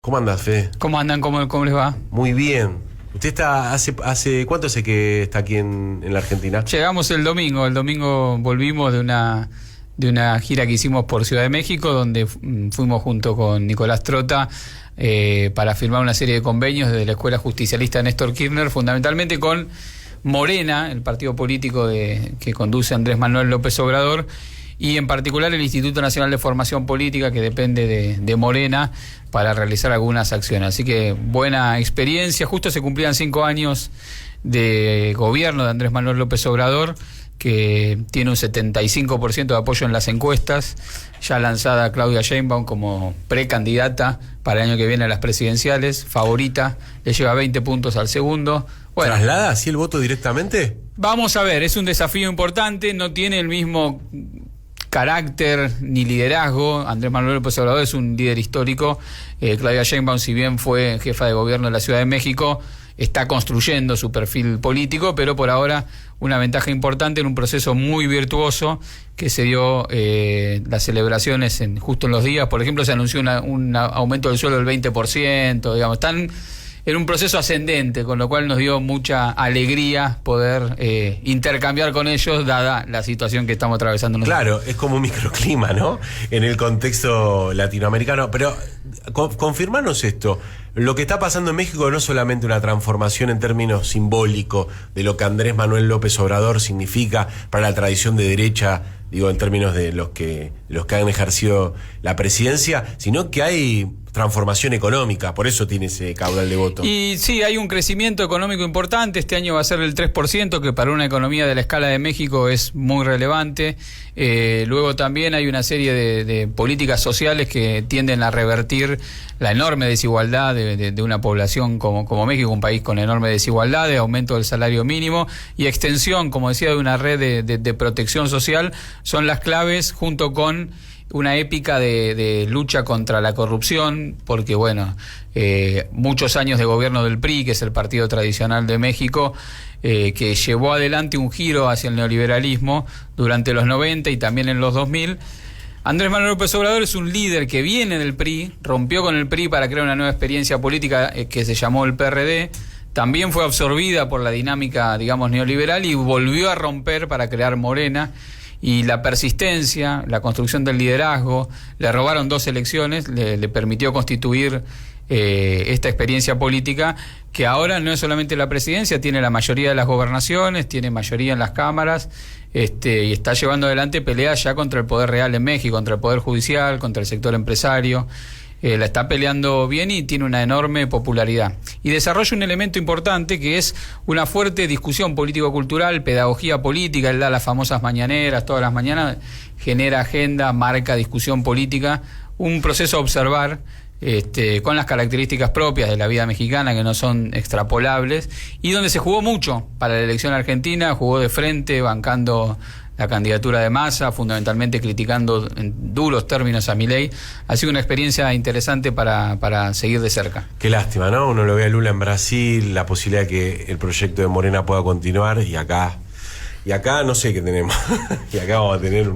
¿Cómo andas, Fede? ¿Cómo andan? ¿Cómo les va? Muy bien. ¿Usted está hace cuánto hace que está aquí en la Argentina? Llegamos el domingo. El domingo volvimos de una gira que hicimos por Ciudad de México, donde fuimos junto con Nicolás Trota para firmar una serie de convenios desde la Escuela Justicialista Néstor Kirchner, fundamentalmente con Morena, el partido político que conduce Andrés Manuel López Obrador, y en particular el Instituto Nacional de Formación Política, que depende de Morena, para realizar algunas acciones. Así que buena experiencia. Justo se cumplían 5 años de gobierno de Andrés Manuel López Obrador, que tiene un 75% de apoyo en las encuestas, ya lanzada Claudia Sheinbaum como precandidata para el año que viene a las presidenciales, favorita, le lleva 20 puntos al segundo. Bueno, ¿traslada así el voto directamente? Vamos a ver, es un desafío importante, no tiene el mismo carácter ni liderazgo. Andrés Manuel López Obrador es un líder histórico. Claudia Sheinbaum, si bien fue jefa de gobierno de la Ciudad de México, está construyendo su perfil político, pero por ahora una ventaja importante en un proceso muy virtuoso que se dio las celebraciones justo en los días. Por ejemplo, se anunció un aumento del sueldo del 20%, digamos, están en un proceso ascendente, con lo cual nos dio mucha alegría poder intercambiar con ellos, dada la situación que estamos atravesando nosotros. Claro, es como un microclima, ¿no? En el contexto latinoamericano. Pero confirmanos esto. Lo que está pasando en México no es solamente una transformación en términos simbólicos de lo que Andrés Manuel López Obrador significa para la tradición de derecha, digo, en términos de los que han ejercido la presidencia, sino que hay transformación económica, por eso tiene ese caudal de voto. Y sí, hay un crecimiento económico importante. Este año va a ser el 3%, que para una economía de la escala de México es muy relevante. Luego también hay una serie de políticas sociales que tienden a revertir la enorme desigualdad de una población como México, un país con enorme desigualdad, de aumento del salario mínimo y extensión, como decía, de una red de protección social, son las claves, junto con una épica de lucha contra la corrupción, porque bueno, muchos años de gobierno del PRI, que es el partido tradicional de México, que llevó adelante un giro hacia el neoliberalismo durante los 90 y también en los 2000. Andrés Manuel López Obrador es un líder que viene del PRI, rompió con el PRI para crear una nueva experiencia política que se llamó el PRD, también fue absorbida por la dinámica, digamos, neoliberal, y volvió a romper para crear Morena. Y la persistencia, la construcción del liderazgo, le robaron 2 elecciones, le permitió constituir esta experiencia política, que ahora no es solamente la presidencia, tiene la mayoría de las gobernaciones, tiene mayoría en las cámaras, y está llevando adelante peleas ya contra el poder real en México, contra el poder judicial, contra el sector empresario. La está peleando bien y tiene una enorme popularidad. Y desarrolla un elemento importante que es una fuerte discusión político-cultural, pedagogía política. Él da las famosas mañaneras todas las mañanas, genera agenda, marca discusión política, un proceso a observar con las características propias de la vida mexicana, que no son extrapolables, y donde se jugó mucho para la elección argentina, jugó de frente, bancando la candidatura de Massa, fundamentalmente criticando en duros términos a Milei. Ha sido una experiencia interesante para seguir de cerca. Qué lástima, ¿no? Uno lo ve a Lula en Brasil, la posibilidad de que el proyecto de Morena pueda continuar, y acá no sé qué tenemos. Y acá vamos a tener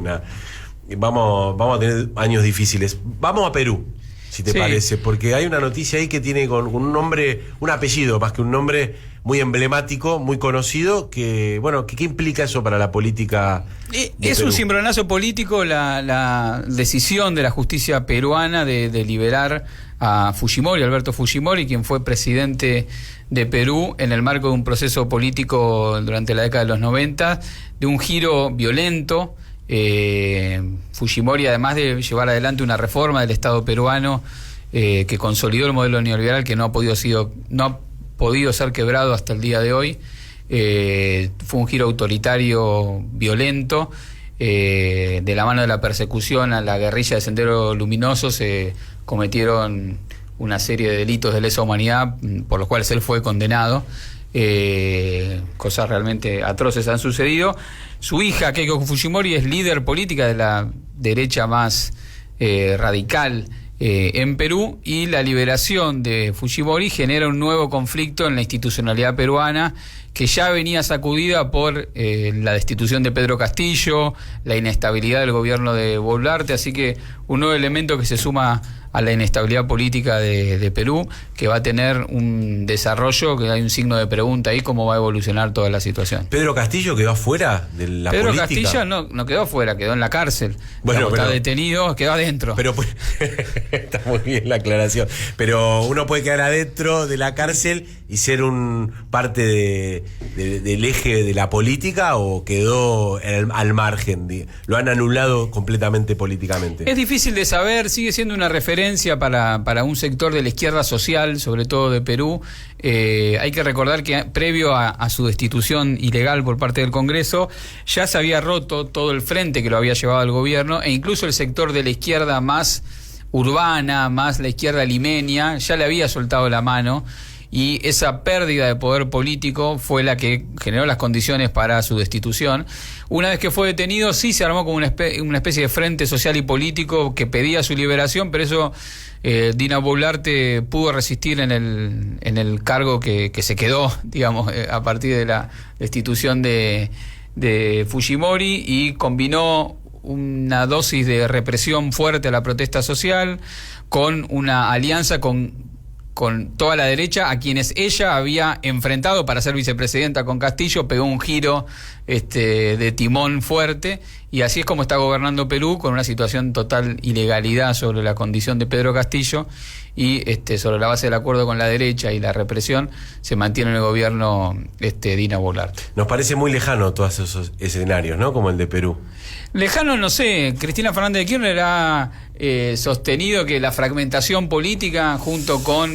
vamos a tener años difíciles. Vamos a Perú, si te parece, porque hay una noticia ahí que tiene con un nombre, un apellido más que un nombre muy emblemático, muy conocido, que bueno, ¿qué implica eso para la política de Es Perú? un cimbronazo político la decisión de la justicia peruana de liberar a Fujimori, Alberto Fujimori, quien fue presidente de Perú en el marco de un proceso político durante la década de los 90, de un giro violento. Fujimori, además de llevar adelante una reforma del Estado peruano que consolidó el modelo neoliberal, que no ha podido ser quebrado hasta el día de hoy, fue un giro autoritario violento, de la mano de la persecución a la guerrilla de Sendero Luminoso se cometieron una serie de delitos de lesa humanidad por los cuales él fue condenado. Cosas realmente atroces han sucedido. Su hija, Keiko Fujimori, es líder política de la derecha más radical en Perú, y la liberación de Fujimori genera un nuevo conflicto en la institucionalidad peruana, que ya venía sacudida por la destitución de Pedro Castillo, la inestabilidad del gobierno de Boluarte. Así que un nuevo elemento que se suma a la inestabilidad política de Perú, que va a tener un desarrollo, que hay un signo de pregunta ahí, cómo va a evolucionar toda la situación. ¿Pedro Castillo quedó afuera de la Pedro política? Castillo no quedó afuera, quedó en la cárcel. Bueno, está detenido, quedó adentro. Pero está muy bien la aclaración. Pero uno puede quedar adentro de la cárcel y ser parte del eje de la política, o quedó al margen. Lo han anulado completamente políticamente. Es difícil de saber, sigue siendo una referencia para un sector de la izquierda social, sobre todo de Perú. Hay que recordar que previo a su destitución ilegal por parte del Congreso, ya se había roto todo el frente que lo había llevado al gobierno, e incluso el sector de la izquierda más urbana, más la izquierda limeña, ya le había soltado la mano. Y esa pérdida de poder político fue la que generó las condiciones para su destitución. Una vez que fue detenido, sí se armó como una especie de frente social y político que pedía su liberación, pero eso Dina Boluarte pudo resistir en el cargo que se quedó, digamos, a partir de la destitución de Fujimori, y combinó una dosis de represión fuerte a la protesta social con una alianza con toda la derecha, a quienes ella había enfrentado para ser vicepresidenta con Castillo. Pegó un giro de timón fuerte, y así es como está gobernando Perú, con una situación total ilegalidad sobre la condición de Pedro Castillo, y sobre la base del acuerdo con la derecha y la represión se mantiene en el gobierno Dina Boluarte. Nos parece muy lejano todos esos escenarios, ¿no? Como el de Perú. Lejano, no sé. Cristina Fernández de Kirchner ha sostenido que la fragmentación política, junto con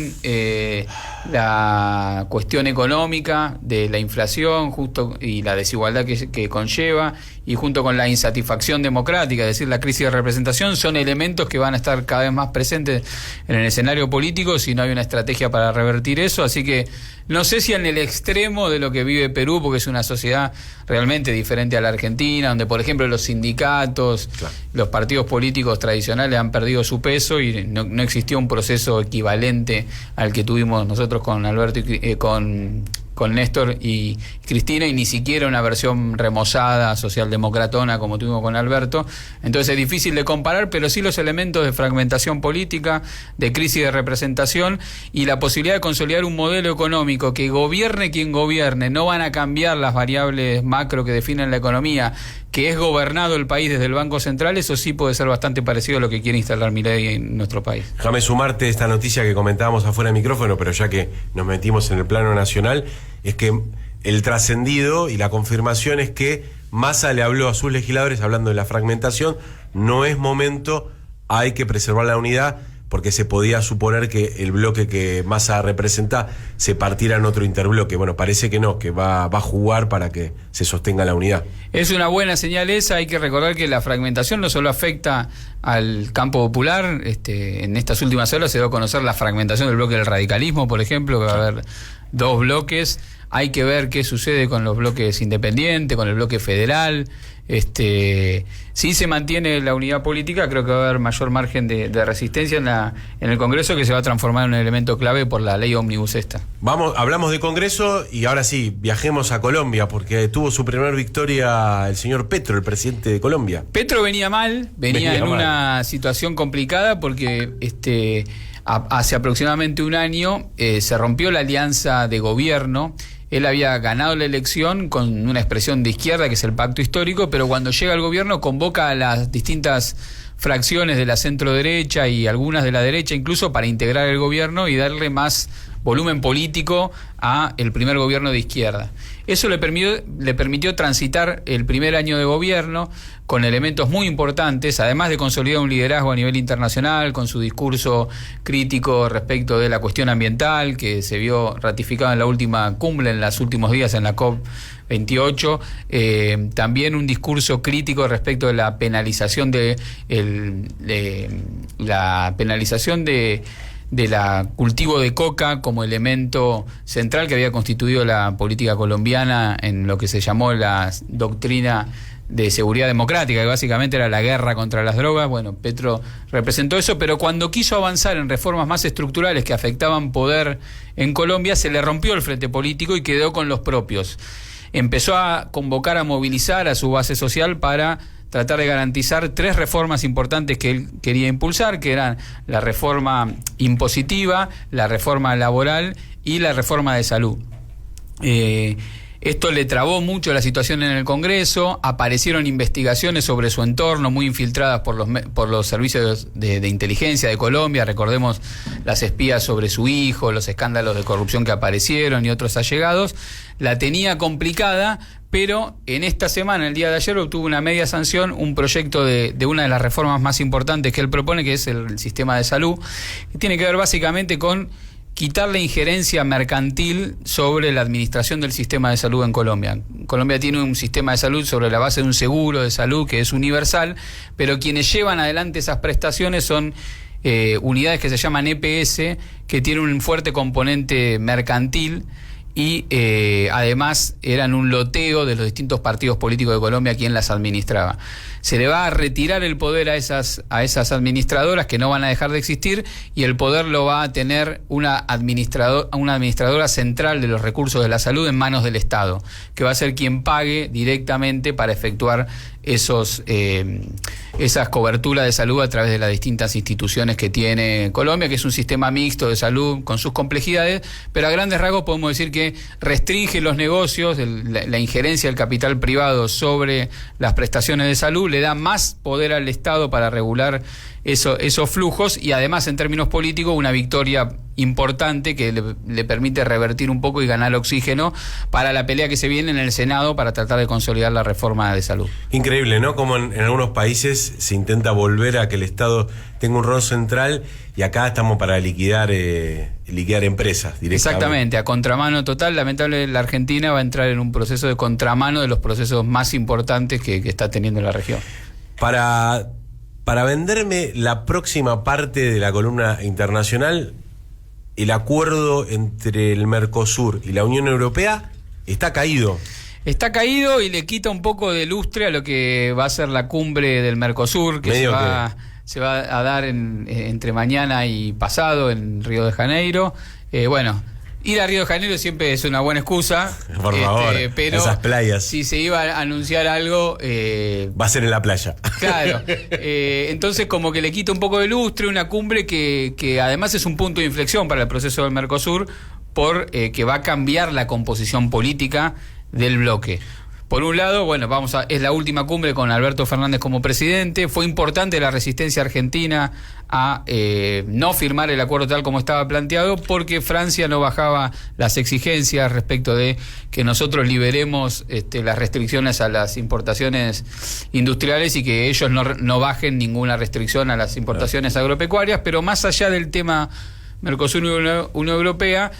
la cuestión económica de la inflación y la desigualdad que conlleva, y junto con la insatisfacción democrática, es decir, la crisis de representación, son elementos que van a estar cada vez más presentes en el escenario político si no hay una estrategia para revertir eso. Así que no sé si en el extremo de lo que vive Perú, porque es una sociedad realmente diferente a la Argentina, donde, por ejemplo, los sindicatos, claro, los partidos políticos tradicionales han perdido su peso, y no existió un proceso equivalente al que tuvimos nosotros con Alberto y con Néstor y Cristina, y ni siquiera una versión remozada, socialdemocratona, como tuvimos con Alberto. Entonces es difícil de comparar, pero sí los elementos de fragmentación política, de crisis de representación, y la posibilidad de consolidar un modelo económico que gobierne quien gobierne, no van a cambiar las variables macro que definen la economía, que es gobernado el país desde el Banco Central. Eso sí puede ser bastante parecido a lo que quiere instalar Milei en nuestro país. Déjame sumarte esta noticia que comentábamos afuera de micrófono, pero ya que nos metimos en el plano nacional, es que el trascendido y la confirmación es que Massa le habló a sus legisladores, hablando de la fragmentación: no es momento, hay que preservar la unidad, porque se podía suponer que el bloque que Massa representa se partiera en otro interbloque. Bueno, parece que no, que va a jugar para que se sostenga la unidad. Es una buena señal esa. Hay que recordar que la fragmentación no solo afecta al campo popular. En estas últimas horas se dio a conocer la fragmentación del bloque del radicalismo, por ejemplo, que va a haber 2 bloques. Hay que ver qué sucede con los bloques independientes, con el bloque federal. Si se mantiene la unidad política, creo que va a haber mayor margen de resistencia en el Congreso, que se va a transformar en un elemento clave por la ley ómnibus esta. Hablamos de Congreso, y ahora sí, viajemos a Colombia, porque tuvo su primer victoria el señor Petro, el presidente de Colombia. Petro venía mal, venía en una situación complicada, porque hace aproximadamente un año se rompió la alianza de gobierno. Él había ganado la elección con una expresión de izquierda, que es el pacto histórico, pero cuando llega al gobierno convoca a las distintas fracciones de la centro derecha y algunas de la derecha incluso para integrar el gobierno y darle más volumen político a el primer gobierno de izquierda. Eso le permitió transitar el primer año de gobierno con elementos muy importantes, además de consolidar un liderazgo a nivel internacional, con su discurso crítico respecto de la cuestión ambiental, que se vio ratificado en la última cumbre, en los últimos días en la COP28. También un discurso crítico respecto de la penalización de la cultivo de coca como elemento central que había constituido la política colombiana en lo que se llamó la doctrina de seguridad democrática, que básicamente era la guerra contra las drogas. Bueno, Petro representó eso, pero cuando quiso avanzar en reformas más estructurales que afectaban poder en Colombia, se le rompió el frente político y quedó con los propios. Empezó a convocar, a movilizar a su base social para tratar de garantizar 3 reformas importantes que él quería impulsar, que eran la reforma impositiva, la reforma laboral y la reforma de salud. Esto le trabó mucho la situación en el Congreso, aparecieron investigaciones sobre su entorno muy infiltradas por los servicios de inteligencia de Colombia, recordemos las espías sobre su hijo, los escándalos de corrupción que aparecieron y otros allegados. La tenía complicada, pero en esta semana, el día de ayer, obtuvo una media sanción, un proyecto de una de las reformas más importantes que él propone, que es el sistema de salud, que tiene que ver básicamente con quitar la injerencia mercantil sobre la administración del sistema de salud en Colombia. Colombia tiene un sistema de salud sobre la base de un seguro de salud que es universal, pero quienes llevan adelante esas prestaciones son unidades que se llaman EPS, que tienen un fuerte componente mercantil y además eran un loteo de los distintos partidos políticos de Colombia quien las administraba. Se le va a retirar el poder a esas administradoras que no van a dejar de existir, y el poder lo va a tener una administradora central de los recursos de la salud en manos del Estado, que va a ser quien pague directamente para efectuar esas coberturas de salud a través de las distintas instituciones que tiene Colombia, que es un sistema mixto de salud con sus complejidades, pero a grandes rasgos podemos decir que restringe los negocios, la injerencia del capital privado sobre las prestaciones de salud, le da más poder al Estado para regular esos flujos, y además en términos políticos una victoria importante que le permite revertir un poco y ganar oxígeno para la pelea que se viene en el Senado para tratar de consolidar la reforma de salud. Increíble, ¿no? Como en algunos países se intenta volver a que el Estado tenga un rol central, y acá estamos para liquidar empresas directamente. Exactamente, a contramano total. Lamentablemente la Argentina va a entrar en un proceso de contramano de los procesos más importantes que está teniendo la región. Para venderme la próxima parte de la columna internacional, el acuerdo entre el Mercosur y la Unión Europea está caído. Está caído y le quita un poco de lustre a lo que va a ser la cumbre del Mercosur, que se va a dar entre mañana y pasado en Río de Janeiro. Ir a Río de Janeiro siempre es una buena excusa. Por favor, pero esas playas. Si se iba a anunciar algo... va a ser en la playa. Claro. Entonces como que le quita un poco de lustre, una cumbre que además es un punto de inflexión para el proceso del Mercosur, que va a cambiar la composición política del bloque. Por un lado, es la última cumbre con Alberto Fernández como presidente. Fue importante la resistencia argentina a no firmar el acuerdo tal como estaba planteado, porque Francia no bajaba las exigencias respecto de que nosotros liberemos las restricciones a las importaciones industriales y que ellos no bajen ninguna restricción a las importaciones agropecuarias. Pero más allá del tema Mercosur y Unión Europea,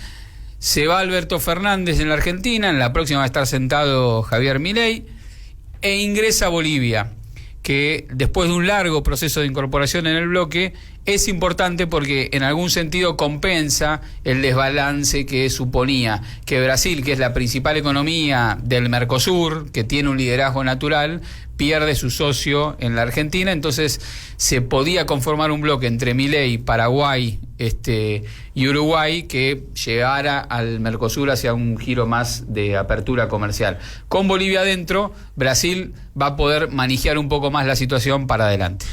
se va Alberto Fernández en la Argentina, en la próxima va a estar sentado Javier Milei, e ingresa Bolivia, que después de un largo proceso de incorporación en el bloque, es importante porque en algún sentido compensa el desbalance que suponía que Brasil, que es la principal economía del Mercosur, que tiene un liderazgo natural, pierde su socio en la Argentina. Entonces se podía conformar un bloque entre Milei, Paraguay y Uruguay que llevara al Mercosur hacia un giro más de apertura comercial. Con Bolivia adentro, Brasil va a poder manejar un poco más la situación para adelante.